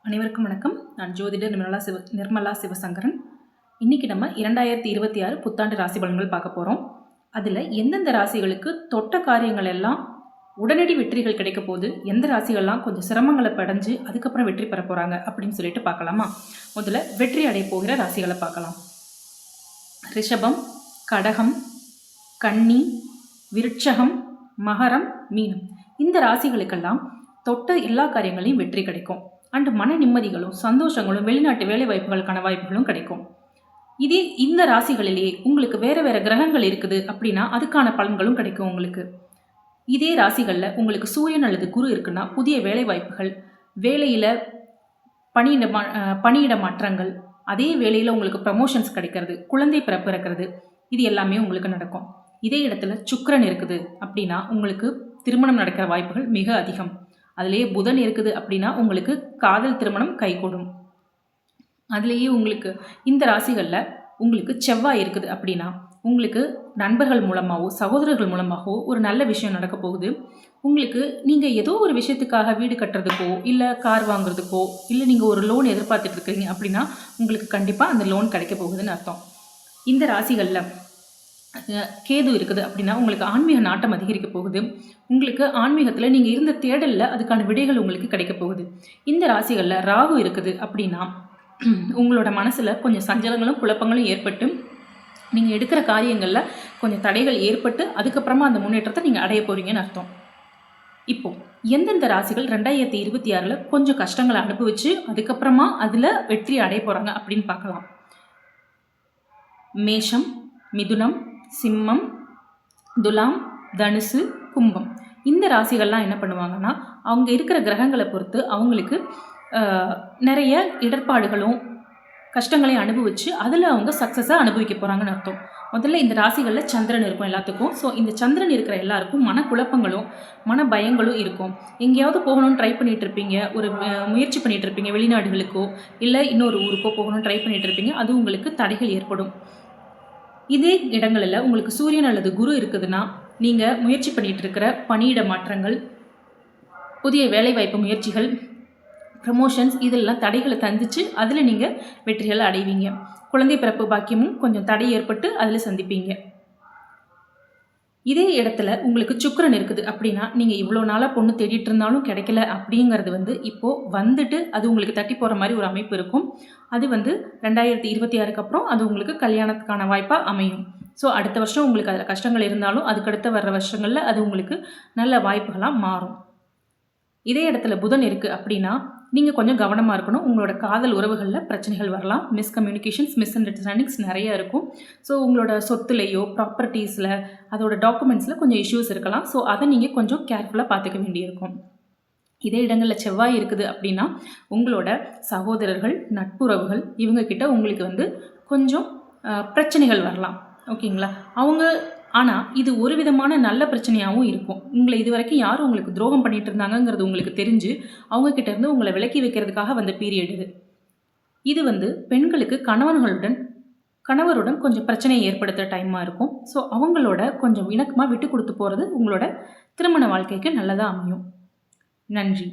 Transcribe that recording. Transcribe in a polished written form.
அனைவருக்கும் வணக்கம். நான் ஜோதிடர் நிர்மலா சிவசங்கரன். இன்றைக்கி நம்ம 2026 புத்தாண்டு ராசி பலன்கள் பார்க்க போகிறோம். அதில் எந்தெந்த ராசிகளுக்கு தொட்ட காரியங்கள் எல்லாம் உடனடி வெற்றிகள் கிடைக்க போது, எந்த ராசிகள்லாம் கொஞ்சம் சிரமங்களை படைஞ்சு அதுக்கப்புறம் வெற்றி பெற போகிறாங்க அப்படின்னு சொல்லிட்டு பார்க்கலாமா? முதல்ல வெற்றி அடைய போகிற ராசிகளை பார்க்கலாம். ரிஷபம், கடகம், கன்னி, விருட்சகம், மகரம், மீனம். இந்த ராசிகளுக்கெல்லாம் தொட்ட எல்லா காரியங்களையும் வெற்றி கிடைக்கும். அண்டு மன நிம்மதிகளும் சந்தோஷங்களும் வெளிநாட்டு வேலை வாய்ப்புகளுக்கான வாய்ப்புகளும் கிடைக்கும். இதே இந்த ராசிகளிலேயே உங்களுக்கு வேற வேற கிரகங்கள் இருக்குது அப்படின்னா அதுக்கான பலன்களும் கிடைக்கும் உங்களுக்கு. இதே ராசிகளில் உங்களுக்கு சூரியன் அல்லது குரு இருக்குன்னா புதிய வேலை வாய்ப்புகள், வேலையில் பணியிட மாற்றங்கள், அதே வேலையில் உங்களுக்கு ப்ரமோஷன்ஸ் கிடைக்கிறது, குழந்தை பிறக்கிறது, இது எல்லாமே உங்களுக்கு நடக்கும். இதே இடத்துல சுக்கிரன் இருக்குது அப்படின்னா உங்களுக்கு திருமணம் நடக்கிற வாய்ப்புகள் மிக அதிகம். அதுலேயே புதன் இருக்குது அப்படின்னா உங்களுக்கு காதல் திருமணம் கைகூடும். அதுலேயே உங்களுக்கு இந்த ராசிகளில் உங்களுக்கு செவ்வாய் இருக்குது அப்படின்னா உங்களுக்கு நண்பர்கள் மூலமாகவோ சகோதரர்கள் மூலமாகவோ ஒரு நல்ல விஷயம் நடக்க போகுது. உங்களுக்கு நீங்கள் ஏதோ ஒரு விஷயத்துக்காக வீடு கட்டுறதுக்கோ இல்லை கார் வாங்குறதுக்கோ இல்லை நீங்கள் ஒரு லோன் எதிர்பார்த்துட்டு இருக்கிறீங்க அப்படின்னா உங்களுக்கு கண்டிப்பாக அந்த லோன் கிடைக்க போகுதுன்னு அர்த்தம். இந்த ராசிகளில் கேது இருக்குது அப்படின்னா உங்களுக்கு ஆன்மீக நாட்டம் அதிகரிக்க போகுது. உங்களுக்கு ஆன்மீகத்தில் நீங்கள் இருந்த தேடலில் அதுக்கான விடைகள் உங்களுக்கு கிடைக்க போகுது. இந்த ராசிகளில் ராகு இருக்குது அப்படின்னா உங்களோட மனசில் கொஞ்சம் சஞ்சலங்களும் குழப்பங்களும் ஏற்பட்டு நீங்கள் எடுக்கிற காரியங்களில் கொஞ்சம் தடைகள் ஏற்பட்டு அதுக்கப்புறமா அந்த முன்னேற்றத்தை நீங்கள் அடைய போகிறீங்கன்னு அர்த்தம். இப்போது எந்தெந்த ராசிகள் 2026 கொஞ்சம் கஷ்டங்களை அனுபவிச்சு அதுக்கப்புறமா அதில் வெற்றி அடைய போகிறாங்க அப்படின்னு பார்க்கலாம். மேஷம், மிதுனம், சிம்மம், துலாம், தனுசு, கும்பம். இந்த ராசிகள்லாம் என்ன பண்ணுவாங்கன்னா அவங்க இருக்கிற கிரகங்களை பொறுத்து அவங்களுக்கு நிறைய இடர்பாடுகளும் கஷ்டங்களையும் அனுபவிச்சு அதில் அவங்க சக்ஸஸாக அனுபவிக்க போகிறாங்கன்னு அர்த்தம். முதல்ல இந்த ராசிகளில் சந்திரன் இருக்கும் எல்லாத்துக்கும். ஸோ இந்த சந்திரன் இருக்கிற எல்லாருக்கும் மனக்குழப்பங்களும் மன பயங்களும் இருக்கும். எங்கேயாவது போகணும்னு ட்ரை பண்ணிகிட்டு இருப்பீங்க, ஒரு முயற்சி பண்ணிகிட்டு இருப்பீங்க, வெளிநாடுகளுக்கோ இல்லை இன்னொரு ஊருக்கோ போகணும்னு ட்ரை பண்ணிகிட்டு இருப்பீங்க, அது உங்களுக்கு தடைகள் ஏற்படும். இதே இடங்களில் உங்களுக்கு சூரியன் அல்லது குரு இருக்குதுன்னா நீங்கள் முயற்சி பண்ணிகிட்டு இருக்கிற பணியிட மாற்றங்கள், புதிய வேலைவாய்ப்பு முயற்சிகள், ப்ரமோஷன்ஸ் இதெல்லாம் தடைகளை தந்திச்சு அதில் நீங்கள் வெற்றிகளை அடைவீங்க. குழந்தை பிறப்பு பாக்கியமும் கொஞ்சம் தடை ஏற்பட்டு அதில் சந்திப்பீங்க. இதே இடத்துல உங்களுக்கு சுக்கிரன் இருக்குது அப்படின்னா நீங்கள் இவ்வளோ நாளாக பொண்ணு தேடிட்டு இருந்தாலும் கிடைக்கல அப்படிங்கிறது இப்போது வந்துட்டு அது உங்களுக்கு தட்டி போகிற மாதிரி ஒரு அமைப்பு இருக்கும். அது 2026 அப்புறம் அது உங்களுக்கு கல்யாணத்துக்கான வாய்ப்பாக அமையும். ஸோ அடுத்த வருஷம் உங்களுக்கு அதில் கஷ்டங்கள் இருந்தாலும் அதுக்கடுத்த வர்ற வருஷங்களில் அது உங்களுக்கு நல்ல வாய்ப்புகளாக மாறும். இதே இடத்துல புதன் இருக்குது அப்படின்னா நீங்கள் கொஞ்சம் கவனமாக இருக்கணும். உங்களோட காதல் உறவுகளில் பிரச்சனைகள் வரலாம். மிஸ்கம்யூனிகேஷன்ஸ், மிஸ் அண்டர்ஸ்டாண்டிங்ஸ் நிறையா இருக்கும். ஸோ உங்களோட சொத்துலேயோ ப்ராப்பர்ட்டிஸில் அதோட டாக்குமெண்ட்ஸில் கொஞ்சம் இஷ்யூஸ் இருக்கலாம். ஸோ அதை நீங்கள் கொஞ்சம் கேர்ஃபுல்லாக பார்த்துக்க வேண்டியிருக்கும். இதே இடங்களில் செவ்வாய் இருக்குது அப்படின்னா உங்களோட சகோதரர்கள், நட்புறவுகள் இவங்கக்கிட்ட உங்களுக்கு கொஞ்சம் பிரச்சனைகள் வரலாம். ஓகேங்களா? ஆனால் இது ஒரு விதமான நல்ல பிரச்சனையாகவும் இருக்கும். உங்களை இது வரைக்கும் யார் உங்களுக்கு துரோகம் பண்ணிட்டு இருந்தாங்கங்கிறது உங்களுக்கு தெரிஞ்சு அவங்கக்கிட்ட இருந்து உங்களை விலக்கி வைக்கிறதுக்காக வந்த பீரியட் இது. இது பெண்களுக்கு கணவருடன் கொஞ்சம் பிரச்சனையை ஏற்படுத்துகிற டைமாக இருக்கும். ஸோ அவங்களோட கொஞ்சம் இணக்கமாக விட்டு கொடுத்து போகிறது உங்களோட திருமண வாழ்க்கைக்கு நல்லதாக அமையும். நன்றி.